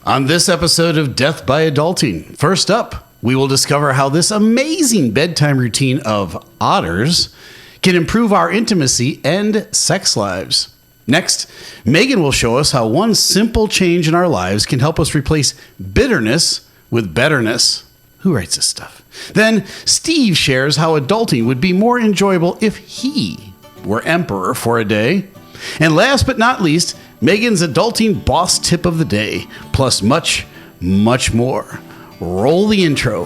On this episode of Death by Adulting, first up, we will discover how this amazing bedtime routine of otters can improve our intimacy and sex lives. Next, Megan will show us how one simple change in our lives can help us replace bitterness with betterness. Who writes this stuff? Then Steve shares how adulting would be more enjoyable if he were emperor for a day. And last but not least, Megan's adulting boss tip of the day, plus much, much more. Roll the intro.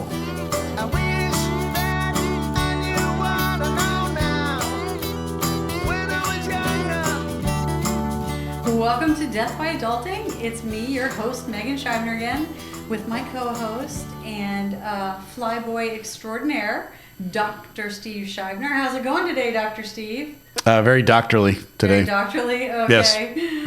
Welcome to Death by Adulting. It's me, your host, Megan Scheibner again, with my co-host and flyboy extraordinaire, Dr. Steve Scheibner. How's it going today, Dr. Steve? Very doctorly today. Very doctorly? Okay. Yes,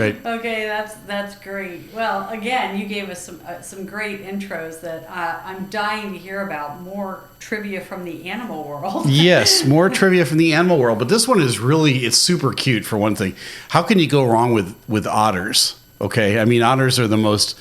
right. Okay, that's great. Well, again, you gave us some great intros that I'm dying to hear about. More trivia from the animal world. Yes, more trivia from the animal world. But this one is it's super cute for one thing. How can you go wrong with otters? Okay, I mean, otters are the most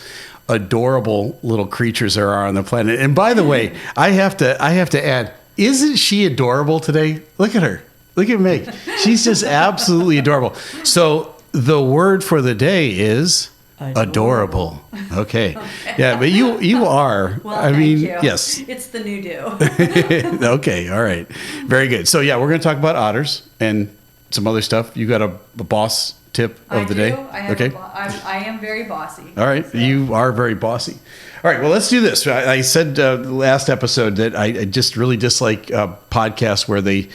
adorable little creatures there are on the planet. And by the way, I have to add, isn't she adorable today? Look at her. Look at Meg. She's just absolutely adorable. So the word for the day is adorable. Okay. Yeah, but you are. Well, I mean, thank you. yes. It's the new do. Okay. All right. Very good. So yeah, we're going to talk about otters and some other stuff. You got a boss tip of the day? I am very bossy. All right. So. You are very bossy. All right. Well, let's do this. I said last episode that I just really dislike podcasts where they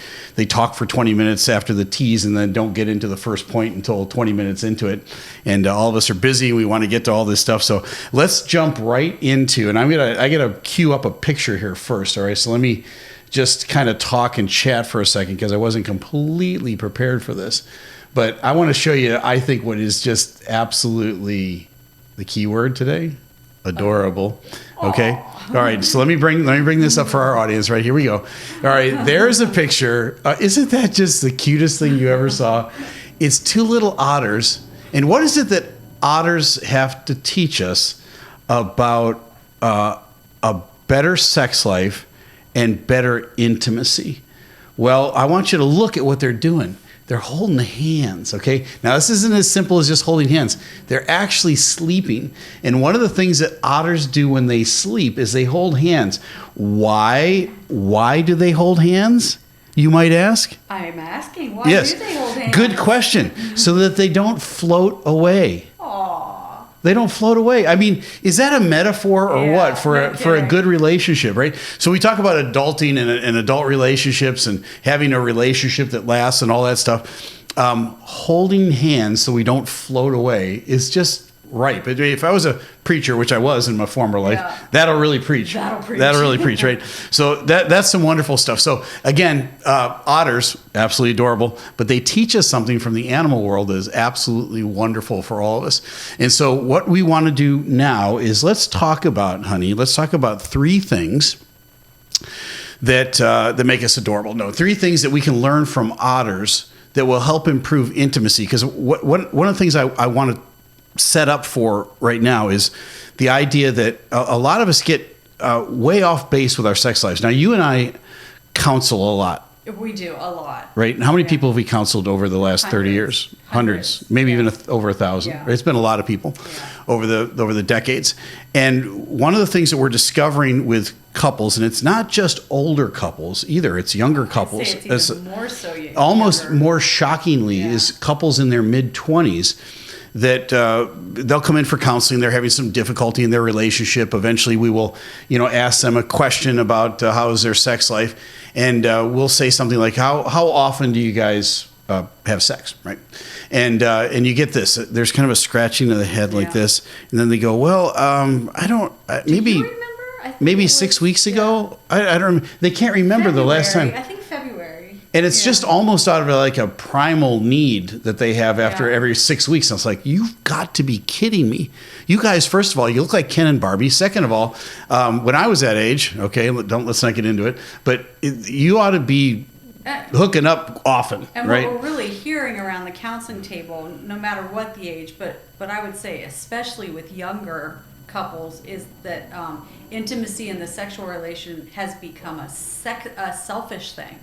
talk for 20 minutes after the tease and then don't get into the first point until 20 minutes into it. And all of us are busy. We want to get to all this stuff. So let's jump right into, and I got to cue up a picture here first. All right. So let me just kind of talk and chat for a second because I wasn't completely prepared for this. But I want to show you, I think, what is just absolutely the key word today. Adorable. Okay. Aww. All right. So let me bring this up for our audience. Right, here we go. All right. There's a picture. Isn't that just the cutest thing you ever saw? It's two little otters. And what is it that otters have to teach us about a better sex life and better intimacy? Well, I want you to look at what they're doing. They're holding hands, okay? Now, this isn't as simple as just holding hands. They're actually sleeping. And one of the things that otters do when they sleep is they hold hands. Why do they hold hands, you might ask? I'm asking, why yes. do they hold hands? Good question. So that they don't float away. Aww. They don't float away. I mean, is that a metaphor or what for a good relationship, right? So we talk about adulting and adult relationships and having a relationship that lasts and all that stuff. Holding hands so we don't float away is just right. But if I was a preacher, which I was in my former life, that'll really preach. That'll really preach, right? So that's some wonderful stuff. So again, otters, absolutely adorable, but they teach us something from the animal world that is absolutely wonderful for all of us. And so what we want to do now is let's talk about three things that make us adorable. No, three things that we can learn from otters that will help improve intimacy. Because one of the things I want to set up for right now is the idea that a lot of us get way off base with our sex lives. Now, you and I counsel a lot. We do a lot. Right? And how many people have we counseled over the last 30 years? Hundreds. Maybe even over 1,000. Yeah. It's been a lot of people over the decades. And one of the things that we're discovering with couples, and it's not just older couples either, it's younger couples. It's even more so almost younger. More shockingly is couples in their mid-20s that they'll come in for counseling. They're having some difficulty in their relationship. Eventually we will, ask them a question about how is their sex life. And we'll say something like, how often do you guys have sex, right? And you get this. There's kind of a scratching of the head like this. And then they go, well, I don't, maybe, do you remember? maybe 6 weeks ago. I don't, they can't remember February, the last time. I think February. And it's just almost out of like a primal need that they have after every 6 weeks. And it's like, you've got to be kidding me. You guys, first of all, you look like Ken and Barbie. Second of all, when I was that age, okay, let's not get into it, but you ought to be hooking up often, and right? what we're really hearing around the counseling table, no matter what the age, but I would say especially with younger couples is that intimacy in the sexual relation has become a selfish thing.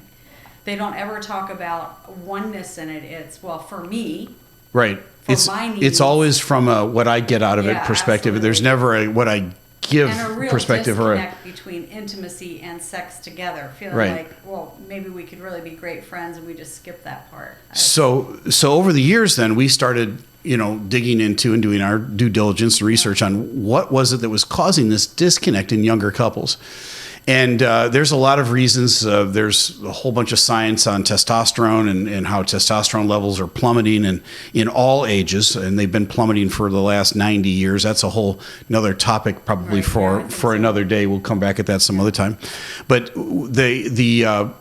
They don't ever talk about oneness in it. It's, well, for me. Right. For my needs. It's always from a what I get out of it perspective. Absolutely. There's never a what I give and a real perspective or disconnect between intimacy and sex together. Feeling right. like, well, maybe we could really be great friends and we just skip that part. So over the years, then we started, digging into and doing our due diligence and research on what was it that was causing this disconnect in younger couples. And there's a lot of reasons. There's a whole bunch of science on testosterone and how testosterone levels are plummeting in all ages, and they've been plummeting for the last 90 years. That's a whole another topic probably for another day. We'll come back at that some other time. But the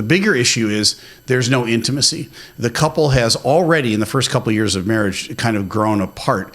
bigger issue is there's no intimacy. The couple has already, in the first couple of years of marriage, kind of grown apart.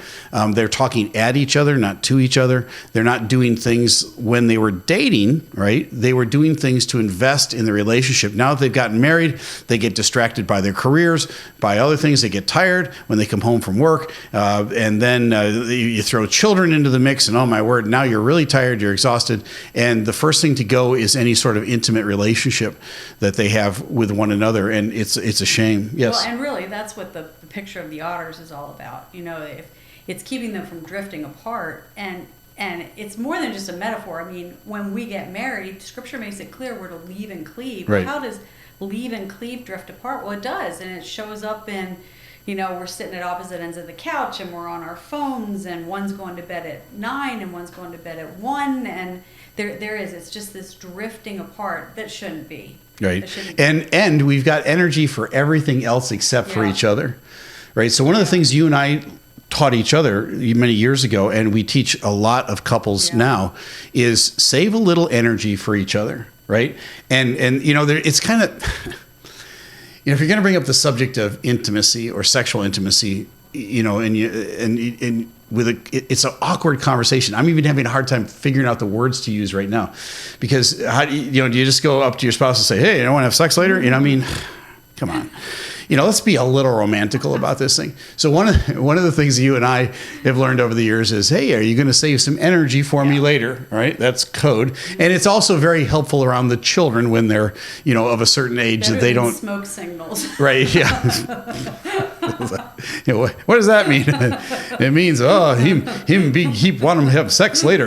They're talking at each other, not to each other. They're not doing things when they were dating, right? They were doing things to invest in the relationship. Now that they've gotten married, they get distracted by their careers, by other things. They get tired when they come home from work. And then you throw children into the mix, and oh my word, now you're really tired, you're exhausted. And the first thing to go is any sort of intimate relationship that they have with one another, and it's a shame. Yes. Well, and really, that's what the picture of the otters is all about. If it's keeping them from drifting apart, and it's more than just a metaphor. I mean, when we get married, Scripture makes it clear we're to leave and cleave. Right. How does leave and cleave drift apart? Well, it does, and it shows up in, we're sitting at opposite ends of the couch, and we're on our phones, and one's going to bed at 9, and one's going to bed at 1, and it's just this drifting apart that shouldn't be. Right. And we've got energy for everything else except for each other. Right. So one of the things you and I taught each other many years ago, and we teach a lot of couples now, is save a little energy for each other. Right. And it's kind of, if you're going to bring up the subject of intimacy or sexual intimacy, it's an awkward conversation. I'm even having a hard time figuring out the words to use right now, because do you just go up to your spouse and say, "Hey, I want to have sex later"? Come on. Let's be a little romantical about this thing. So one of the things you and I have learned over the years is, hey, are you going to save some energy for me later? Right? That's code. And it's also very helpful around the children when they're, of a certain age Better that they than don't smoke signals. Right. Yeah. What does that mean? It means, he want him to have sex later,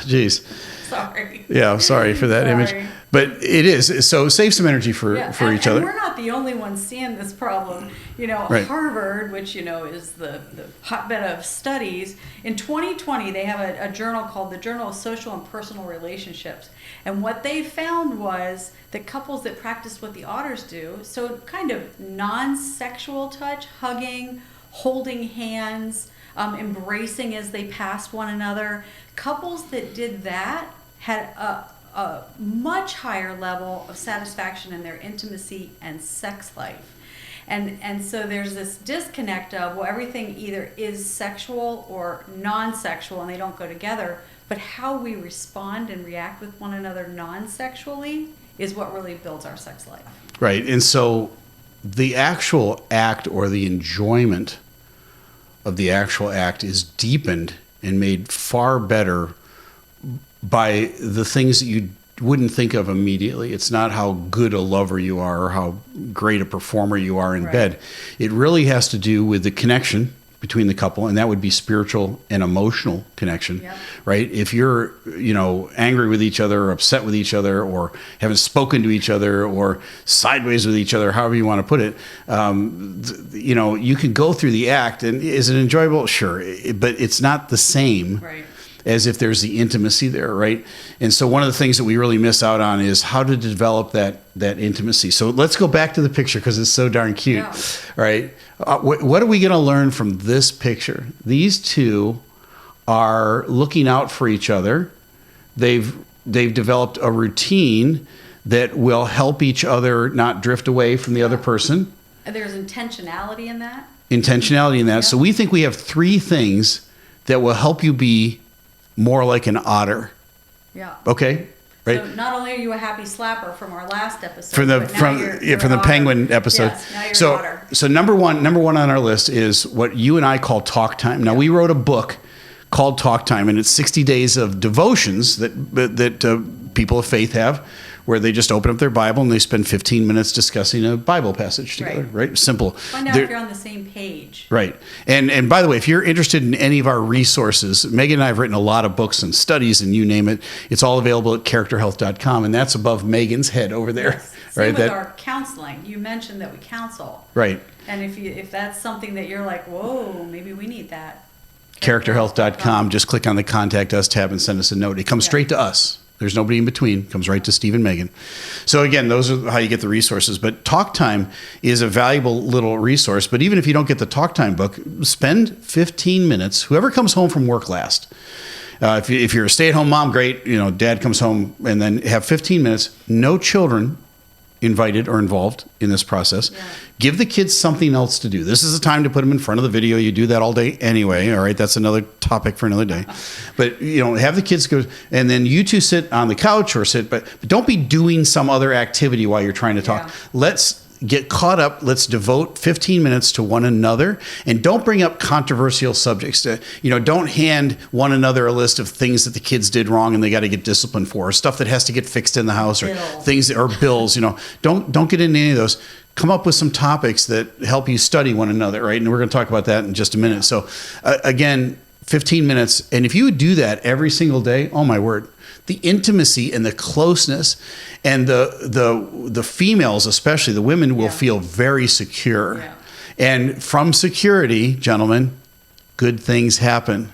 Jeez. Sorry. Yeah, I'm sorry for that image. But it is. So save some energy for each other. And we're not the only ones seeing this problem. Right. Harvard, which, is the hotbed of studies, in 2020, they have a journal called the Journal of Social and Personal Relationships. And what they found was that couples that practiced what the otters do, so kind of non-sexual touch, hugging, holding hands, embracing as they passed one another, couples that did that had a much higher level of satisfaction in their intimacy and sex life. And so there's this disconnect of, well, everything either is sexual or non-sexual, and they don't go together, but how we respond and react with one another non-sexually is what really builds our sex life. Right. And so the actual act or the enjoyment of the actual act is deepened and made far better by the things that you wouldn't think of immediately. It's not how good a lover you are or how great a performer you are in bed. It really has to do with the connection between the couple, and that would be spiritual and emotional connection, right? If you're, angry with each other or upset with each other or haven't spoken to each other or sideways with each other, however you want to put it, you can go through the act, and is it enjoyable? Sure, but it's not the same. Right. As if there's the intimacy there, right? And so one of the things that we really miss out on is how to develop that intimacy. So let's go back to the picture because it's so darn cute, right? What are we going to learn from this picture? These two are looking out for each other. They've developed a routine that will help each other not drift away from the other person. And there's intentionality in that. So we think we have 3 things that will help you be more like an otter. Yeah. Okay. Right. So not only are you a happy slapper from our last episode, from the penguin episode. Yes, now you're an otter. So number one on our list is what you and I call talk time. Now we wrote a book called Talk Time, and it's 60 days of devotions that people of faith have, where they just open up their Bible and they spend 15 minutes discussing a Bible passage together, right? Simple. Find out if you're on the same page. Right. And by the way, if you're interested in any of our resources, Megan and I have written a lot of books and studies and you name it. It's all available at characterhealth.com, and that's above Megan's head over there. Yes. Same with our counseling. You mentioned that we counsel. Right. And if that's something that you're like, whoa, maybe we need that. Characterhealth.com. Just click on the Contact Us tab and send us a note. It comes straight to us. There's nobody in between. It comes right to Steve and Megan. So again, those are how you get the resources. But Talk Time is a valuable little resource. But even if you don't get the Talk Time book, spend 15 minutes. Whoever comes home from work last. If you're a stay-at-home mom, great. Dad comes home, and then have 15 minutes. No children invited or involved in this process. Yeah. Give the kids something else to do. This is the time to put them in front of the video. You do that all day anyway. All right. That's another topic for another day. But, have the kids go, and then you two sit on the couch or but don't be doing some other activity while you're trying to talk. Yeah. Let's get caught up. Let's devote 15 minutes to one another, and don't bring up controversial subjects. Don't hand one another a list of things that the kids did wrong and they got to get disciplined for, or stuff that has to get fixed in the house, or things or bills. Don't get into any of those. Come up with some topics that help you study one another, right? And we're going to talk about that in just a minute. So again, 15 minutes. And if you would do that every single day, oh my word, the intimacy and the closeness, and the females, especially the women, will feel very secure. Yeah. And from security, gentlemen, good things happen.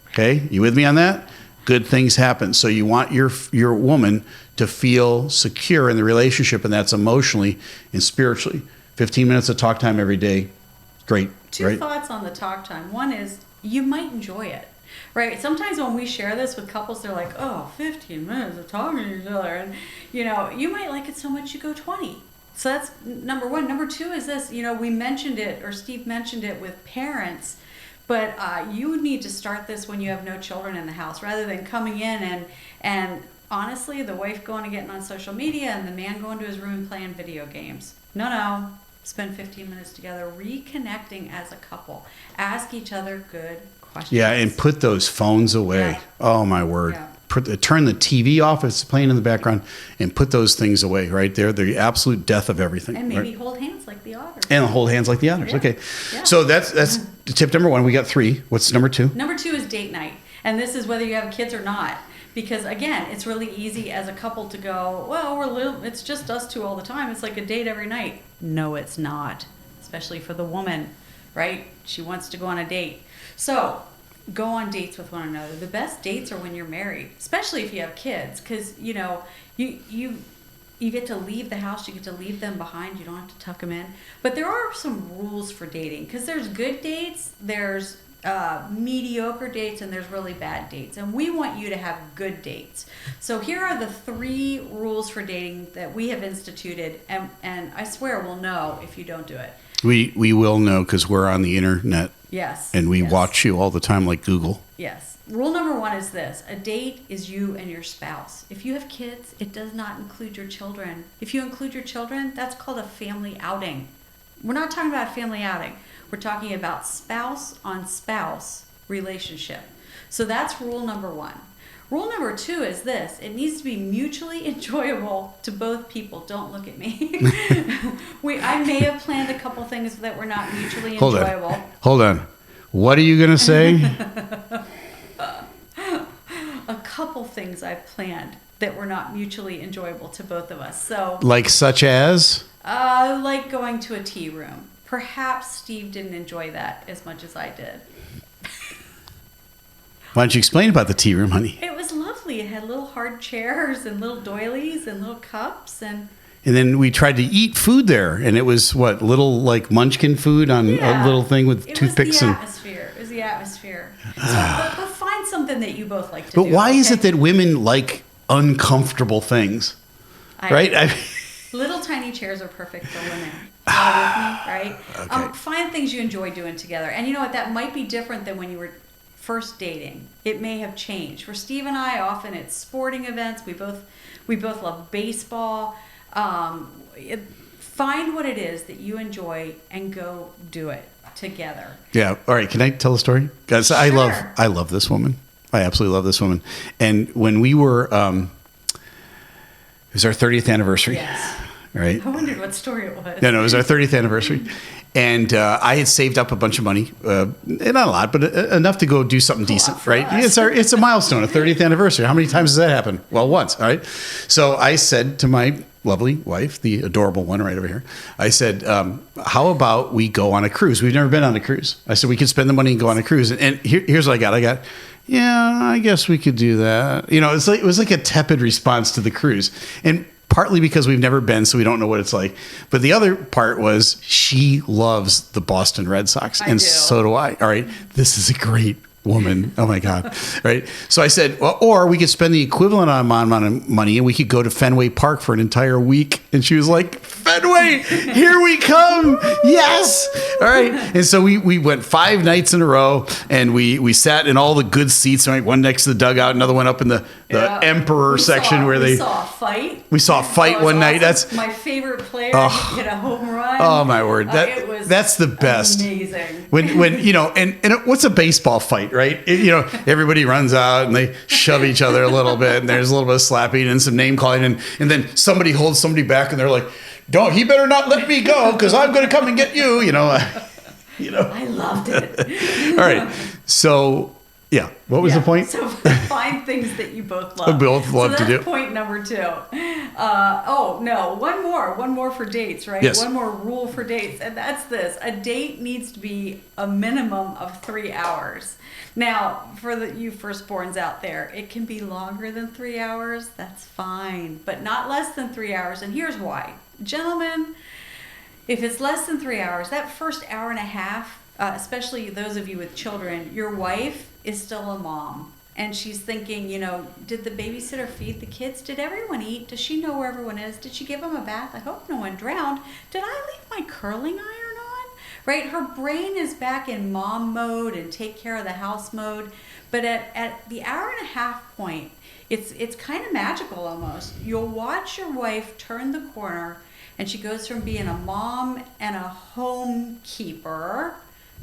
Okay, you with me on that? Good things happen. So you want your woman to feel secure in the relationship, and that's emotionally and spiritually. 15 minutes of talk time every day, great. Two thoughts on the talk time. One is you might enjoy it. Right. Sometimes when we share this with couples, they're like, oh, 15 minutes of talking to each other. And, you might like it so much you go 20. So that's number one. Number two is this, we mentioned it, or Steve mentioned it with parents, but you need to start this when you have no children in the house, rather than coming in and honestly, the wife going and getting on social media and the man going to his room and playing video games. No. Spend 15 minutes together, reconnecting as a couple. Ask each other good questions. Yeah, and put those phones away. Yeah. Oh, my word. Yeah. Turn the TV off if it's playing in the background, and put those things away, right? They're the absolute death of everything. And maybe hold hands like the otters. And hold hands like the otters. Yeah. Okay. Yeah. So that's tip number one. We got 3. What's number 2? Number 2 is date night. And this is whether you have kids or not. Because, again, it's really easy as a couple to go, well, it's just us two all the time. It's like a date every night. No, it's not. Especially for the woman, right? She wants to go on a date. So go on dates with one another. The best dates are when you're married, especially if you have kids, because, you get to leave the house. You get to leave them behind. You don't have to tuck them in. But there are some rules for dating, because there's good dates, there's mediocre dates, and there's really bad dates, and we want you to have good dates. So here are the 3 rules for dating that we have instituted, and I swear we'll know if you don't do it. We will know, because we're on the internet. Yes. And we watch you all the time, like Google. Yes. Rule number 1 is this: a date is you and your spouse. If you have kids, it does not include your children. If you include your children, that's called a family outing. We're not talking about a family outing. We're talking about spouse on spouse relationship. So that's rule number 1. Rule number 2 is this: it needs to be mutually enjoyable to both people. Don't look at me. I may have planned a couple things that were not mutually enjoyable. Hold on. What are you going to say? A couple things I've planned that were not mutually enjoyable to both of us. So, like such as? Like going to a tea room. Perhaps Steve didn't enjoy that as much as I did. Why don't you explain about the tea room, honey? It was lovely. It had little hard chairs and little doilies and little cups. And then we tried to eat food there. And it was little like munchkin food on a little thing with toothpicks. It was the atmosphere. But find something that you both like to do. But why is it that women like uncomfortable things? Right? Little tiny chairs are perfect for women. With me, right? Okay. Find things you enjoy doing together. And you know what? That might be different than when you were first dating. It may have changed. For Steve and I, often it's sporting events. We both love baseball. Find what it is that you enjoy and go do it. together. Yeah. All right. Can I tell a story? Guys, Sure. I love this woman. I absolutely love this woman. And when we were, it was our 30th anniversary. Yes. Right. I wondered what story it was. No, it was our 30th anniversary. And I had saved up a bunch of money, not a lot, but enough to go do something decent, right? It's a milestone, a 30th anniversary. How many times does that happen? Well, once, all right? So I said to my lovely wife, the adorable one right over here, I said, how about we go on a cruise? We've never been on a cruise. I said, we could spend the money and go on a cruise. And here's what I got. Yeah, I guess we could do that. You know, it was like a tepid response to the cruise. And partly because we've never been, so we don't know what it's like. But the other part was she loves the Boston Red Sox. And so do I. All right. This is a great woman. Oh my God. Right. So I said, well, or we could spend the equivalent amount of money and we could go to Fenway Park for an entire week. And she was like, Fenway, here we come. Yes. All right. And so we went 5 nights in a row and we sat in all the good seats, right? One next to the dugout, another one up in the Emperor section we saw a fight. We saw a fight one night. That's my favorite player hit a home run. Oh my word. That's the best. Amazing. When you know, and what's a baseball fight, right? Everybody runs out and they shove each other a little bit and there's a little bit of slapping and some name calling and then somebody holds somebody back and they're like, he better not let me go because I'm going to come and get you, I loved it. All right. So, yeah. What was the point? So find things that you both love. Both love to do. That's point number 2. One more for dates, right? Yes. One more rule for dates, and that's this: a date needs to be a minimum of 3 hours. Now, for you firstborns out there, it can be longer than 3 hours. That's fine, but not less than 3 hours. And here's why, gentlemen. If it's less than 3 hours, that first hour and a half, especially those of you with children, your wife is still a mom. And she's thinking, did the babysitter feed the kids? Did everyone eat? Does she know where everyone is? Did she give them a bath? I hope no one drowned. Did I leave my curling iron on? Right? Her brain is back in mom mode and take care of the house mode. But at the hour and a half point, it's kind of magical almost. You'll watch your wife turn the corner and she goes from being a mom and a home keeper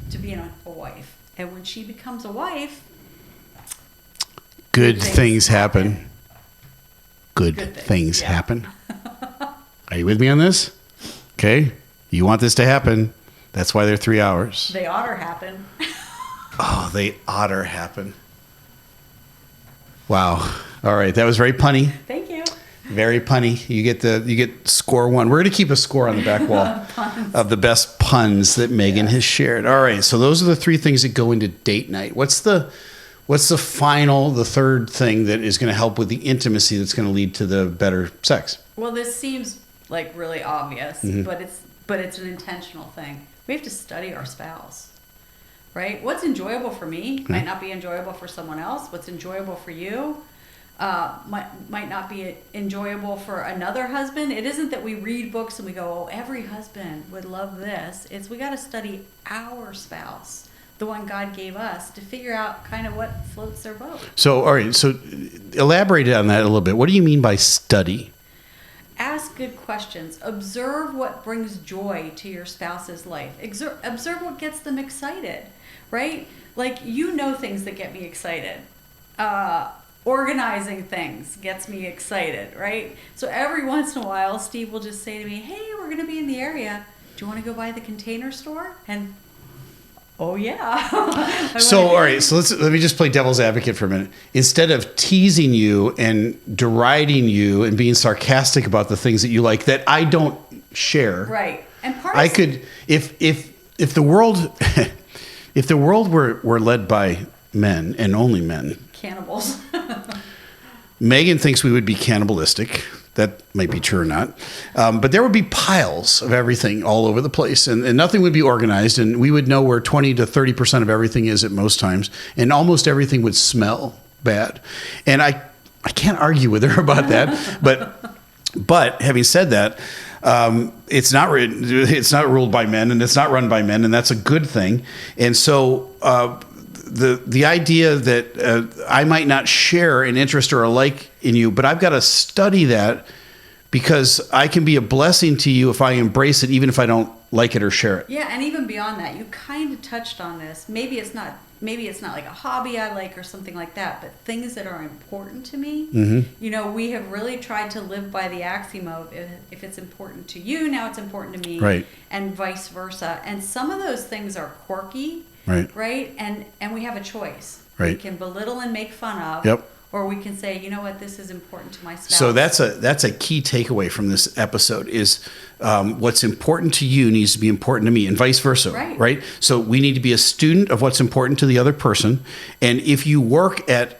to being a wife. And when she becomes a wife, good things happen. Good things happen. Are you with me on this? Okay. You want this to happen. That's why they're 3 hours. They oughter happen. They oughter happen. Wow. All right. That was very punny. Thank you. Very punny. You get score 1. We're going to keep a score on the back wall of the best puns that Megan has shared. All right. So those are the 3 things that go into date night. What's the third thing that is going to help with the intimacy that's going to lead to the better sex? Well, this seems like really obvious, but it's an intentional thing. We have to study our spouse, right? What's enjoyable for me might not be enjoyable for someone else. What's enjoyable for you might not be enjoyable for another husband. It isn't that we read books and we go, every husband would love this. It's we got to study our spouse, the one God gave us, to figure out kind of what floats their boat. So, all right. So elaborate on that a little bit. What do you mean by study? Ask good questions. Observe what brings joy to your spouse's life. Observe what gets them excited, right? Like, things that get me excited. Organizing things gets me excited, right? So every once in a while, Steve will just say to me, hey, we're going to be in the area. Do you want to go by the Container Store? And oh yeah. So all right, so let me just play devil's advocate for a minute. Instead of teasing you and deriding you and being sarcastic about the things that you like that I don't share. Right. And I could if the world if the world were led by men and only men. Cannibals. Megan thinks we would be cannibalistic. That might be true or not. But there would be piles of everything all over the place, and nothing would be organized, and we would know where 20 to 30% of everything is at most times, and almost everything would smell bad. And I can't argue with her about that. But having said that, it's not ruled by men, and it's not run by men, and that's a good thing. And so the idea that I might not share an interest or a like in you, but I've got to study that because I can be a blessing to you if I embrace it, even if I don't like it or share it. Yeah, and even beyond that, you kind of touched on this. Maybe it's not like a hobby I like or something like that, but things that are important to me. Mm-hmm. We have really tried to live by the axiom of if it's important to you, now it's important to me, Right. and vice versa. And some of those things are quirky, right? And we have a choice. Right. We can belittle and make fun of. Yep. Or we can say, you know what, this is important to my spouse. So that's a key takeaway from this episode is what's important to you needs to be important to me, and vice versa. Right. So we need to be a student of what's important to the other person, and if you work at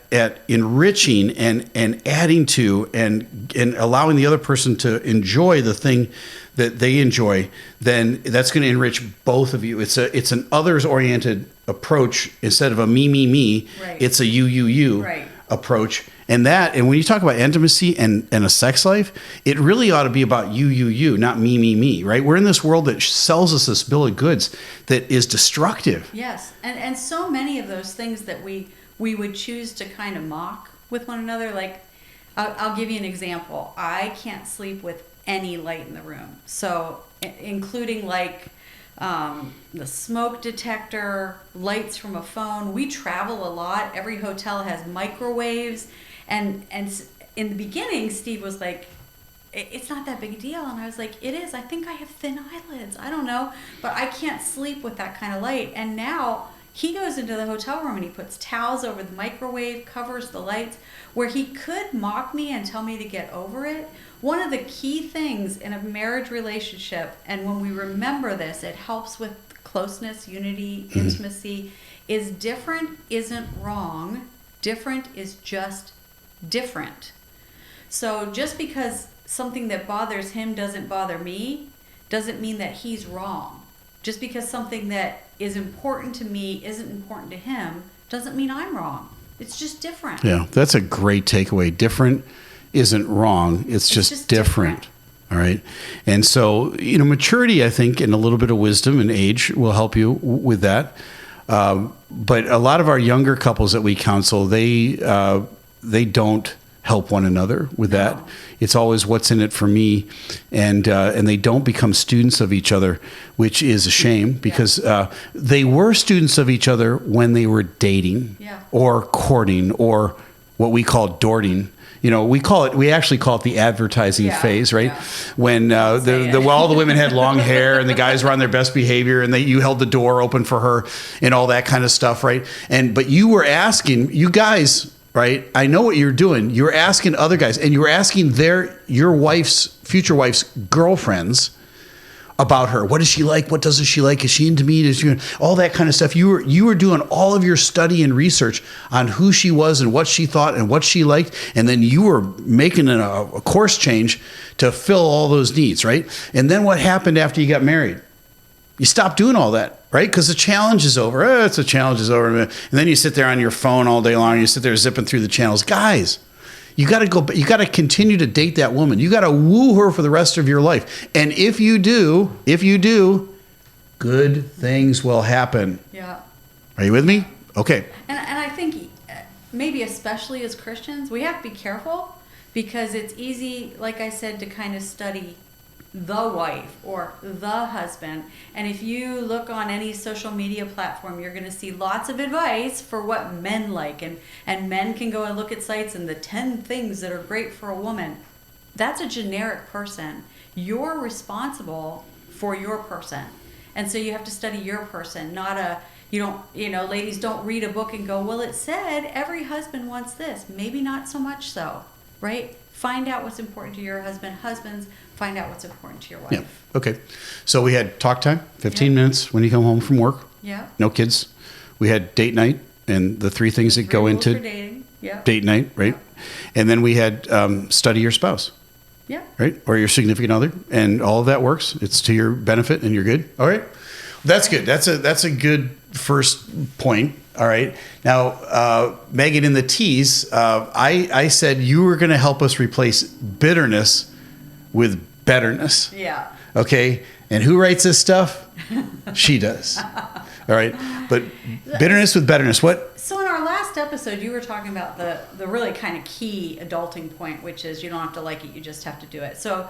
enriching and adding to and allowing the other person to enjoy the thing that they enjoy, then that's going to enrich both of you. It's an others oriented approach instead of a me. Right. It's a you. Right. Approach. And when you talk about intimacy and a sex life, it really ought to be about you, not me, right? We're in this world that sells us this bill of goods that is destructive. Yes. And so many of those things that we would choose to kind of mock with one another, like I'll give you an example. I can't sleep with any light in the room. So including like the smoke detector, lights from a phone. We travel a lot. Every hotel has microwaves. And in the beginning, Steve was like, it's not that big a deal. And I was like, it is. I think I have thin eyelids. I don't know. But I can't sleep with that kind of light. And now he goes into the hotel room and he puts towels over the microwave, covers the lights, where he could mock me and tell me to get over it. One of the key things in a marriage relationship, and when we remember this, it helps with closeness, unity, intimacy, is different isn't wrong. Different is just different. So just because something that bothers him doesn't bother me, doesn't mean that he's wrong. Just because something that is important to me isn't important to him, doesn't mean I'm wrong. It's just different. Yeah, that's a great takeaway. Different isn't wrong. It's just different. All right. And so, maturity, I think, and a little bit of wisdom and age will help you with that. But a lot of our younger couples that we counsel, they don't help one another with that. It's always what's in it for me, and they don't become students of each other, which is a shame because they were students of each other when they were dating or courting or what we call dorting. We actually call it the advertising phase, right? Yeah. When all the women had long hair and the guys were on their best behavior and you held the door open for her and all that kind of stuff, right? But you were asking, you guys, right? I know what you're doing. You're asking other guys, and you were asking your future wife's girlfriends about her. What does she like? What doesn't she like? Is she into me? All that kind of stuff. You were doing all of your study and research on who she was and what she thought and what she liked, and then you were making a course change to fill all those needs, right? And then what happened after you got married? You stopped doing all that, right? Because the challenge is over. The challenge is over. And then you sit there on your phone all day long. You sit there zipping through the channels. Guys, you got to continue to date that woman. You got to woo her for the rest of your life. And if you do, good things will happen. Yeah. Are you with me? Okay. And I think maybe especially as Christians, we have to be careful because it's easy, like I said, to kind of study the wife or the husband. And if you look on any social media platform, you're going to see lots of advice for what men like. And men can go and look at sites and the 10 things that are great for a woman. That's a generic person. You're responsible for your person. And so you have to study your person, ladies don't read a book and go, well, it said every husband wants this. Maybe not so much so, right? Find out what's important to your husband. Husbands, find out what's important to your wife. Yeah. Okay. So we had talk time, 15 minutes when you come home from work. Yeah. No kids. We had date night and the three things that go into dating. Yeah. Date night, right? Yeah. And then we had study your spouse. Yeah. Right? Or your significant other. And all of that works. It's to your benefit and you're good. All right. That's good. That's a good first point. All right. Now, Megan, in the tease, I said you were going to help us replace bitterness with betterness. Yeah. Okay. And who writes this stuff? She does. All right. But bitterness with betterness. What? So in our last episode, you were talking about the really kind of key adulting point, which is you don't have to like it. You just have to do it. So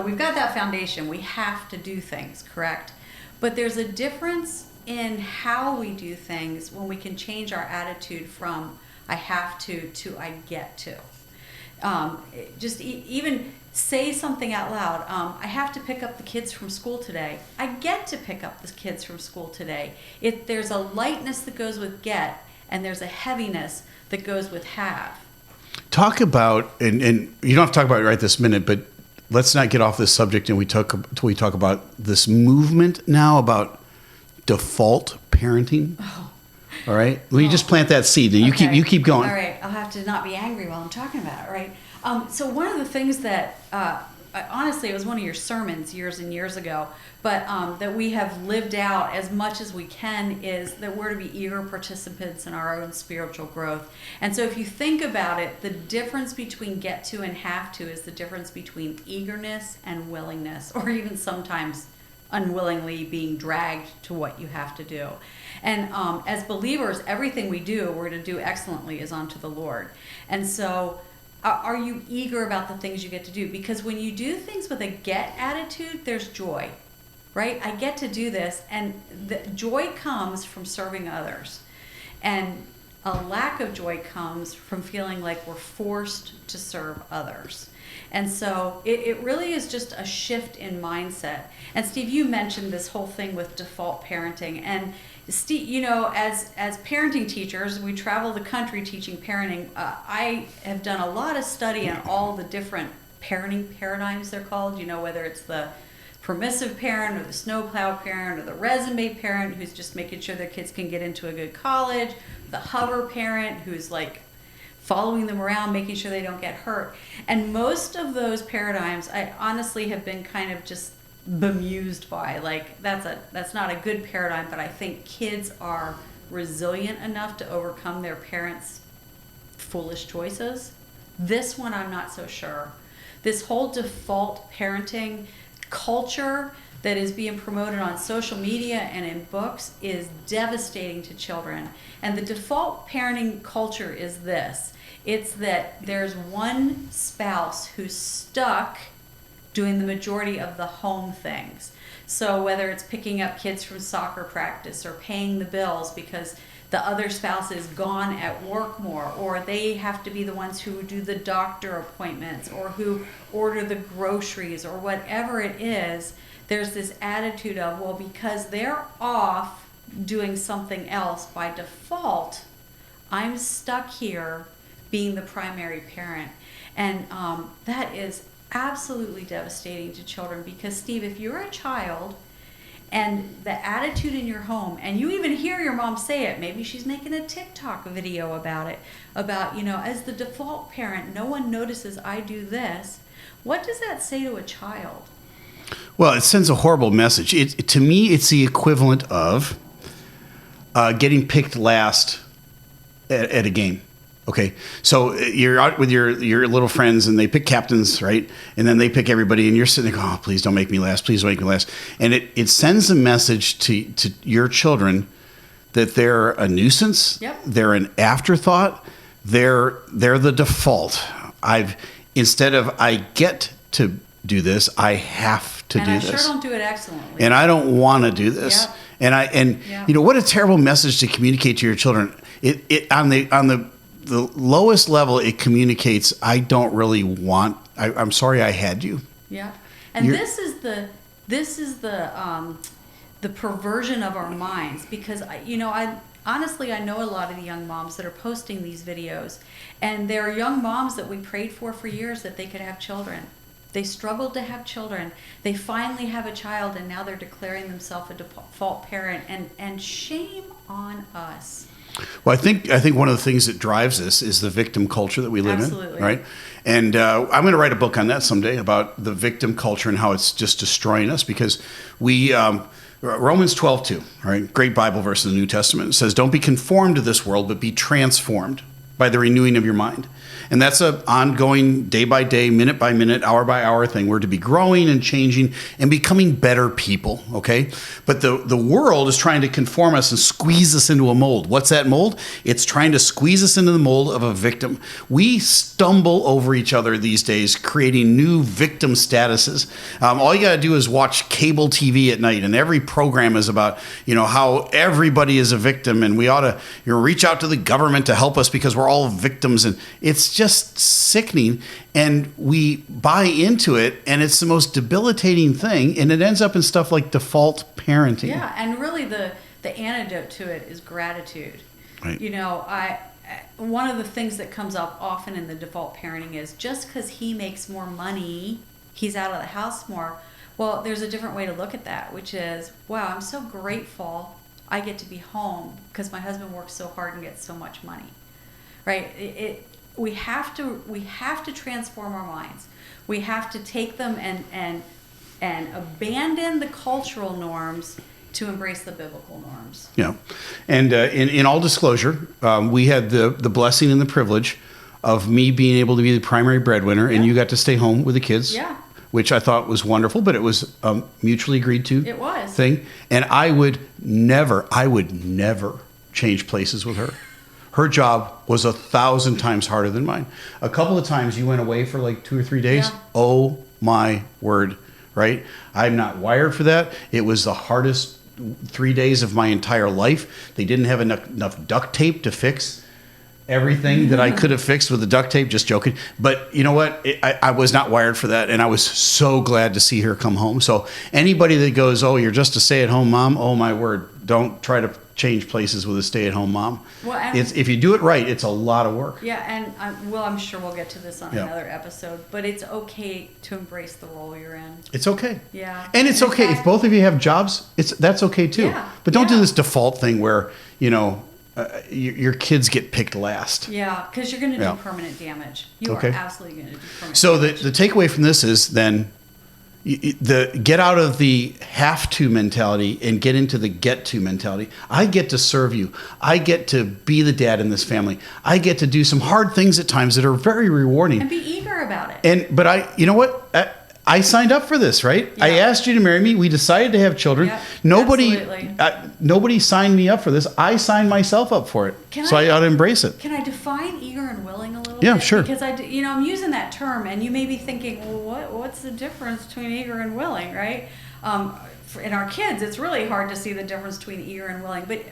we've got that foundation. We have to do things, correct? But there's a difference in how we do things when we can change our attitude from I have to I get to. Even say something out loud. I have to pick up the kids from school today. I get to pick up the kids from school today. There's a lightness that goes with get, and there's a heaviness that goes with have. Talk about, and you don't have to talk about it right this minute, but let's not get off this subject and we talk about this movement now about default parenting. Oh. All right, let me just plant that seed, and you keep going. All right, I'll have to not be angry while I'm talking about it. Right. So one of the things that honestly, it was one of your sermons years and years ago, but that we have lived out as much as we can is that we're to be eager participants in our own spiritual growth. And so if you think about it, the difference between get to and have to is the difference between eagerness and willingness, or even sometimes unwillingly being dragged to what you have to do. And as believers, everything we do, we're to do excellently is unto the Lord. And so are you eager about the things you get to do? Because when you do things with a get attitude, there's joy, right? I get to do this, and the joy comes from serving others. And a lack of joy comes from feeling like we're forced to serve others. And so it really is just a shift in mindset. And Steve, you mentioned this whole thing with default parenting. And Steve, you know, as parenting teachers, we travel the country teaching parenting. I have done a lot of study on all the different parenting paradigms, they're called, you know, whether it's the permissive parent or the snowplow parent or the resume parent who's just making sure their kids can get into a good college, the hover parent who's like following them around, making sure they don't get hurt. And most of those paradigms, I honestly have been kind of just bemused by. Like, that's not a good paradigm, but I think kids are resilient enough to overcome their parents' foolish choices. This one, I'm not so sure. This whole default parenting culture that is being promoted on social media and in books is devastating to children. And the default parenting culture is this. It's that there's one spouse who's stuck doing the majority of the home things. So whether it's picking up kids from soccer practice or paying the bills because the other spouse is gone at work more, or they have to be the ones who do the doctor appointments or who order the groceries or whatever it is, there's this attitude of, well, because they're off doing something else by default, I'm stuck here being the primary parent. And that is absolutely devastating to children because, Steve, if you're a child and the attitude in your home, and you even hear your mom say it, maybe she's making a TikTok video about it, about, you know, as the default parent, no one notices I do this. What does that say to a child? Well, it sends a horrible message. To me, it's the equivalent of getting picked last at a game. Okay, so you're out with your little friends and they pick captains, right? And then they pick everybody and you're sitting there going, oh, please don't make me last. Please don't make me last. And it sends a message to your children that they're a nuisance. Yep. They're an afterthought. They're the default. Instead of I get to do this, I have to do this. And I sure don't do it excellently. And I don't want to do this. Yep. You know, what a terrible message to communicate to your children. It on the lowest level, it communicates, I don't really want, I'm sorry I had you. Yeah. And this is the perversion of our minds, because I honestly know a lot of the young moms that are posting these videos, and there are young moms that we prayed for years that they could have children. They struggled to have children. They finally have a child, and now they're declaring themselves a default parent, and shame on us. Well, I think one of the things that drives this is the victim culture that we live in, right? And I'm going to write a book on that someday about the victim culture and how it's just destroying us, because we Romans 12:2, right? Great Bible verse in the New Testament. It says, "Don't be conformed to this world, but be transformed by the renewing of your mind. And that's an ongoing day by day, minute by minute, hour by hour thing. We're to be growing and changing and becoming better people, okay? But the world is trying to conform us and squeeze us into a mold. What's that mold? It's trying to squeeze us into the mold of a victim. We stumble over each other these days, creating new victim statuses. All you got to do is watch cable TV at night, and every program is about, how everybody is a victim, and we ought to reach out to the government to help us because we're all victims. And it's just sickening, and we buy into it, and it's the most debilitating thing, and it ends up in stuff like default parenting. Yeah, and really the antidote to it is gratitude. Right. One of the things that comes up often in the default parenting is just because he makes more money, he's out of the house more. Well, there's a different way to look at that, which is, wow, I'm so grateful I get to be home because my husband works so hard and gets so much money. Right? We have to transform our minds. We have to take them and abandon the cultural norms to embrace the biblical norms. Yeah, and in all disclosure, we had the blessing and the privilege of me being able to be the primary breadwinner, and you got to stay home with the kids. Yeah. Which I thought was wonderful, but it was a mutually agreed to thing. And I would never change places with her. Her job was 1,000 times harder than mine. A couple of times you went away for like 2 or 3 days. Yeah. Oh my word, right? I'm not wired for that. It was the hardest 3 days of my entire life. They didn't have enough duct tape to fix everything that I could have fixed with the duct tape. Just joking. But you know what? I was not wired for that. And I was so glad to see her come home. So anybody that goes, oh, you're just a stay-at-home mom, oh my word, don't try to change places with a stay-at-home mom. Well, if you do it right, it's a lot of work. Yeah, and I'm sure we'll get to this on another episode, but it's okay to embrace the role you're in. It's okay. Yeah. And it's okay if both of you have jobs, that's okay too. Yeah. But don't do this default thing where, your kids get picked last. Yeah, because you're going to do permanent damage. You are absolutely going to do permanent damage. So the takeaway from this is then get out of the have to mentality and get into the get to mentality. I get to serve you. I get to be the dad in this family. I get to do some hard things at times that are very rewarding. And be eager about it. But you know what? I signed up for this, right? Yeah. I asked you to marry me. We decided to have children. Yep, nobody signed me up for this. I signed myself up for it. I ought to embrace it. Can I define eager and willing a little bit? Yeah, sure. Because I'm using that term, and you may be thinking, well, what's the difference between eager and willing, right? In our kids, it's really hard to see the difference between eager and willing. But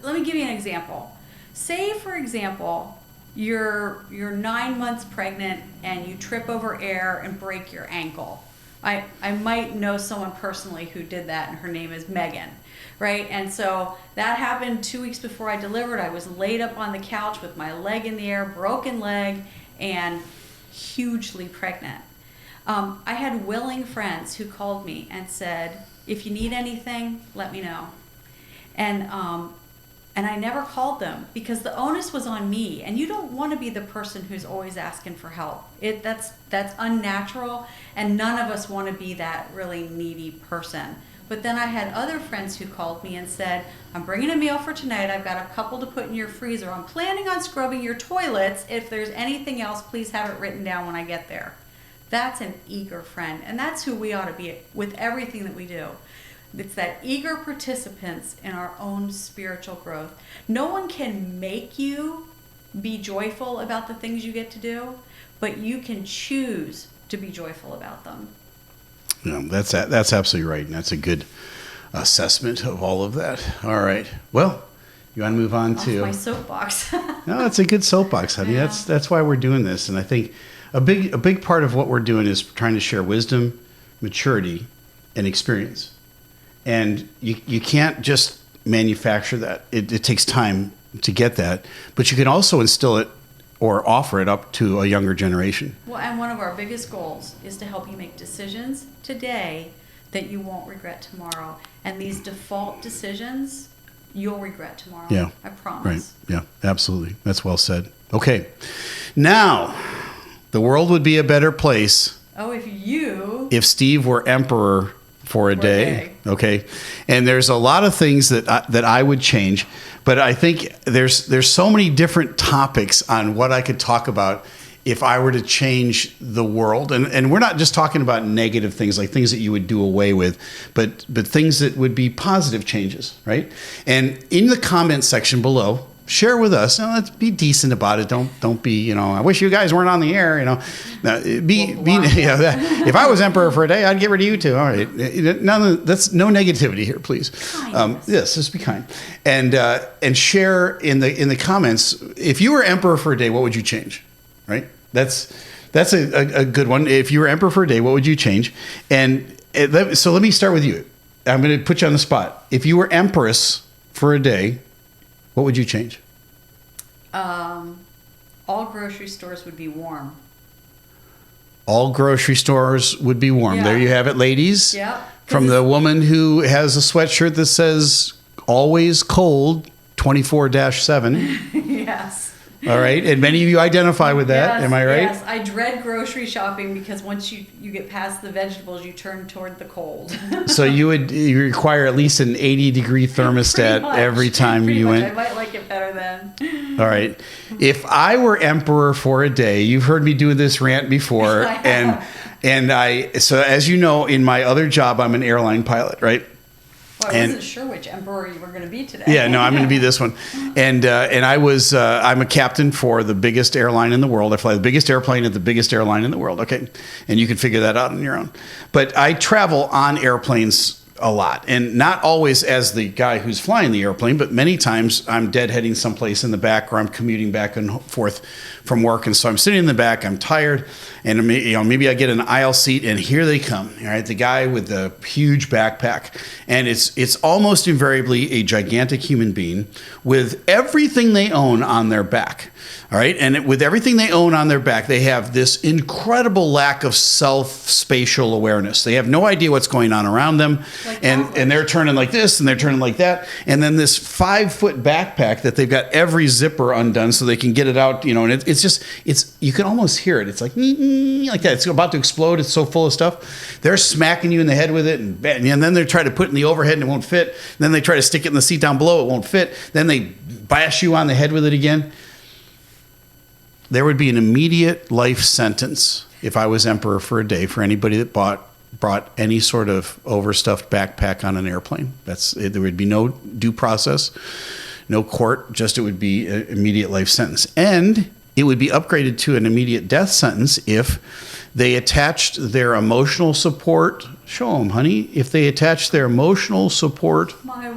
let me give you an example. Say, for example, you're 9 months pregnant and you trip over air and break your ankle. I might know someone personally who did that, and her name is Megan, right? And so that happened 2 weeks before I delivered. I was laid up on the couch with my leg in the air, broken leg, and hugely pregnant. I had willing friends who called me and said, if you need anything, let me know. And I never called them because the onus was on me. And you don't want to be the person who's always asking for help. That's unnatural, and none of us want to be that really needy person. But then I had other friends who called me and said, I'm bringing a meal for tonight. I've got a couple to put in your freezer. I'm planning on scrubbing your toilets. If there's anything else, please have it written down when I get there. That's an eager friend. And that's who we ought to be with everything that we do. It's that eager participants in our own spiritual growth. No one can make you be joyful about the things you get to do, but you can choose to be joyful about them. Yeah, that's absolutely right, and that's a good assessment of all of that. All right. Well, you want to move on to my soapbox? No, that's a good soapbox, honey. Yeah. That's why we're doing this, and I think a big part of what we're doing is trying to share wisdom, maturity, and experience. And you can't just manufacture that. It takes time to get that, but you can also instill it or offer it up to a younger generation. Well, and one of our biggest goals is to help you make decisions today that you won't regret tomorrow. And these default decisions, you'll regret tomorrow. Yeah. I promise. Right. Yeah, absolutely. That's well said. Okay. Now, the world would be a better place. Oh, if Steve were emperor for a day. Okay. And there's a lot of things that I would change, but I think there's so many different topics on what I could talk about if I were to change the world. And we're not just talking about negative things, like things that you would do away with, but things that would be positive changes, right? And in the comment section below, share with us. Let's be decent about it. Don't be, I wish you guys weren't on the air, if I was emperor for a day, I'd get rid of you too. All right. That's no negativity here, please. Yes, just be kind. And share in the comments, if you were emperor for a day, what would you change? Right? That's a good one. If you were emperor for a day, what would you change? And so let me start with you. I'm going to put you on the spot. If you were empress for a day, what would you change? All grocery stores would be warm. All grocery stores would be warm. Yeah. There you have it, ladies. Yeah. From the woman who has a sweatshirt that says always cold 24-7. Yes. All right. And many of you identify with that. Yes, am I right? Yes. I dread grocery shopping because once you get past the vegetables, you turn toward the cold. So you require at least an 80-degree thermostat every time you went. I might like it better then. All right. If I were emperor for a day, you've heard me do this rant before. So as you know, in my other job, I'm an airline pilot, right? Well, I wasn't sure which emperor you were going to be today. Yeah, no, I'm going to be this one. And I'm a captain for the biggest airline in the world. I fly the biggest airplane at the biggest airline in the world. Okay. And you can figure that out on your own. But I travel on airplanes a lot, and not always as the guy who's flying the airplane, but many times I'm deadheading someplace in the back, or I'm commuting back and forth from work. And so I'm sitting in the back, I'm tired, and maybe I get an aisle seat, and here they come. All right, the guy with the huge backpack, and it's almost invariably a gigantic human being with everything they own on their back. All right. And with everything they own on their back, they have this incredible lack of self-spatial awareness. They have no idea what's going on around them. And they're turning like this and they're turning like that. And then this 5-foot backpack that they've got every zipper undone so they can get it out, and it's you can almost hear it. It's like that. It's about to explode. It's so full of stuff. They're smacking you in the head with it. And then they try to put it in the overhead and it won't fit. Then they try to stick it in the seat down below. It won't fit. Then they bash you on the head with it again. There would be an immediate life sentence if I was emperor for a day for anybody that brought any sort of overstuffed backpack on an airplane. There would be no due process, no court, just it would be an immediate life sentence. And it would be upgraded to an immediate death sentence if they attached their emotional support. Show them, honey. If they attached their emotional support My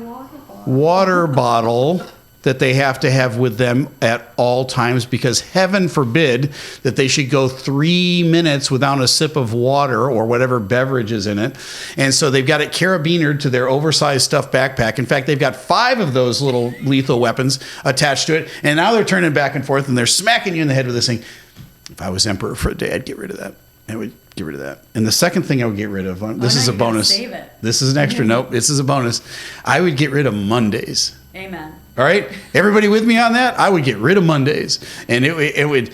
water bottle that they have to have with them at all times, because heaven forbid that they should go 3 minutes without a sip of water or whatever beverage is in it. And so they've got it carabinered to their oversized stuffed backpack. In fact, they've got 5 of those little lethal weapons attached to it. And now they're turning back and forth and they're smacking you in the head with this thing. If I was emperor for a day, I'd get rid of that. I would get rid of that. And the second thing I would get rid of, this is a bonus. Save it. This is an extra. Nope, this is a bonus. I would get rid of Mondays. Amen. All right, everybody with me on that? I would get rid of Mondays, and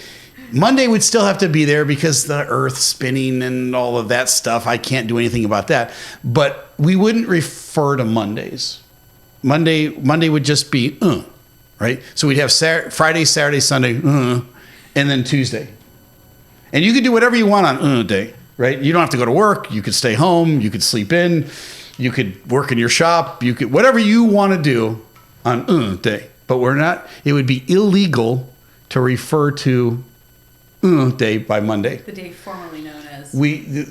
Monday would still have to be there because the Earth spinning and all of that stuff. I can't do anything about that, but we wouldn't refer to Mondays. Monday would just be right. So we'd have Friday, Saturday, Sunday, and then Tuesday, and you could do whatever you want on day. Right? You don't have to go to work. You could stay home. You could sleep in. You could work in your shop. You could whatever you want to do on day, but we're not. It would be illegal to refer to day by Monday. The day formerly known as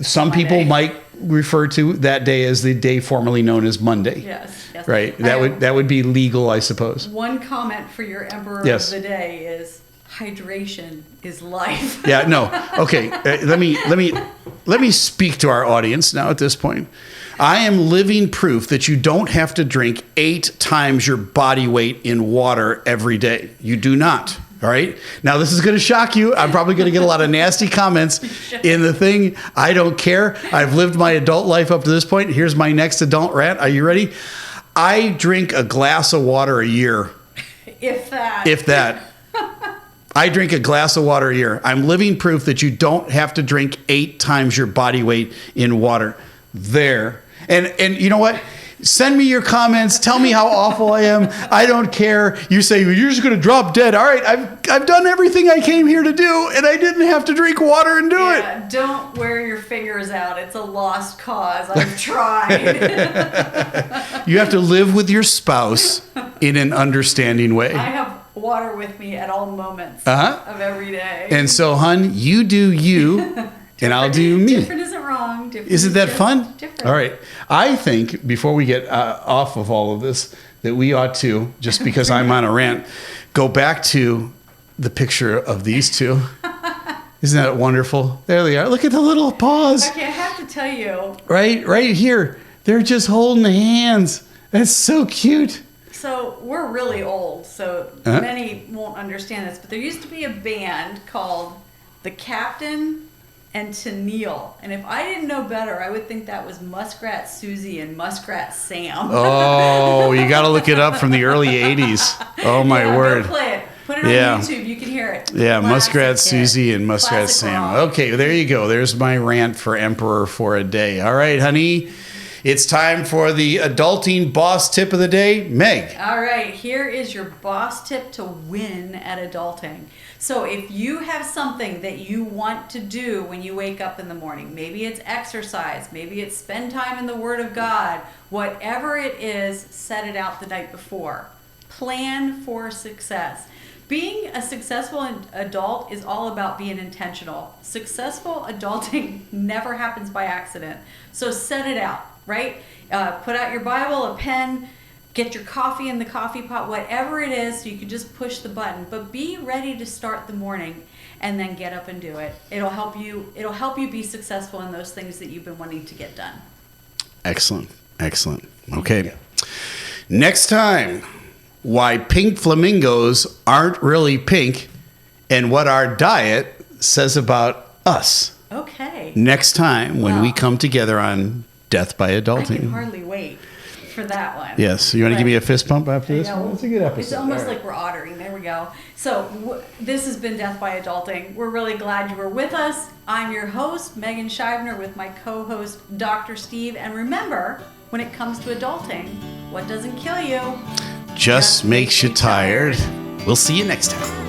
some Monday. people might refer to that day as the day formerly known as Monday. Yes. Right. That would be legal, I suppose. One comment for your emperor of the day is hydration is life. Yeah. No. Okay. Let me speak to our audience now at this point. I am living proof that you don't have to drink 8 times your body weight in water every day. You do not. All right. Now, this is going to shock you. I'm probably going to get a lot of nasty comments in the thing. I don't care. I've lived my adult life up to this point. Here's my next adult rant. Are you ready? I drink a glass of water a year. If that. I drink a glass of water a year. I'm living proof that you don't have to drink 8 times your body weight in water. There. And you know what? Send me your comments. Tell me how awful I am. I don't care. You say, well, you're just going to drop dead. All right, I've done everything I came here to do, and I didn't have to drink water and do it. Don't wear your fingers out. It's a lost cause. I've tried. You have to live with your spouse in an understanding way. I have water with me at all moments of every day. And so, hun, you do you, and I'll do me. Different isn't wrong. Different Isn't that fun? Different. All right. I think before we get off of all of this, that we ought to, just because I'm on a rant, go back to the picture of these two. Isn't that wonderful? There they are. Look at the little paws. Okay, I have to tell you. Right here. They're just holding hands. That's so cute. So we're really old, so many won't understand this, but there used to be a band called The Captain and Tennille. And if I didn't know better, I would think that was Muskrat Susie and Muskrat Sam. Oh, you got to look it up from the early 80s. Oh, my word. Go play it. Put it on YouTube. You can hear it. Yeah, Classic Muskrat hit. Susie and Muskrat Classic Sam. rock. Okay, there you go. There's my rant for Emperor for a day. All right, honey. It's time for the adulting boss tip of the day. Meg. All right, here is your boss tip to win at adulting. So if you have something that you want to do when you wake up in the morning, maybe it's exercise, maybe it's spend time in the Word of God, whatever it is, set it out the night before. Plan for success. Being a successful adult is all about being intentional. Successful adulting never happens by accident. So set it out, right? Put out your Bible, a pen, get your coffee in the coffee pot, whatever it is, so you can just push the button. But be ready to start the morning and then get up and do it. It'll help you be successful in those things that you've been wanting to get done. Excellent. Okay. Next time, why pink flamingos aren't really pink and what our diet says about us. Okay. Next time when we come together on Death by Adulting. I can hardly wait for that one. Yes. You want to give me a fist pump after this know. one? It's a good episode. It's almost like we're ottering. There we go. So this has been Death by Adulting. We're really glad you were with us. I'm your host, Megan Scheibner, with my co-host, Dr. Steve. And remember, when it comes to adulting, what doesn't kill you just makes you tired. We'll see you next time.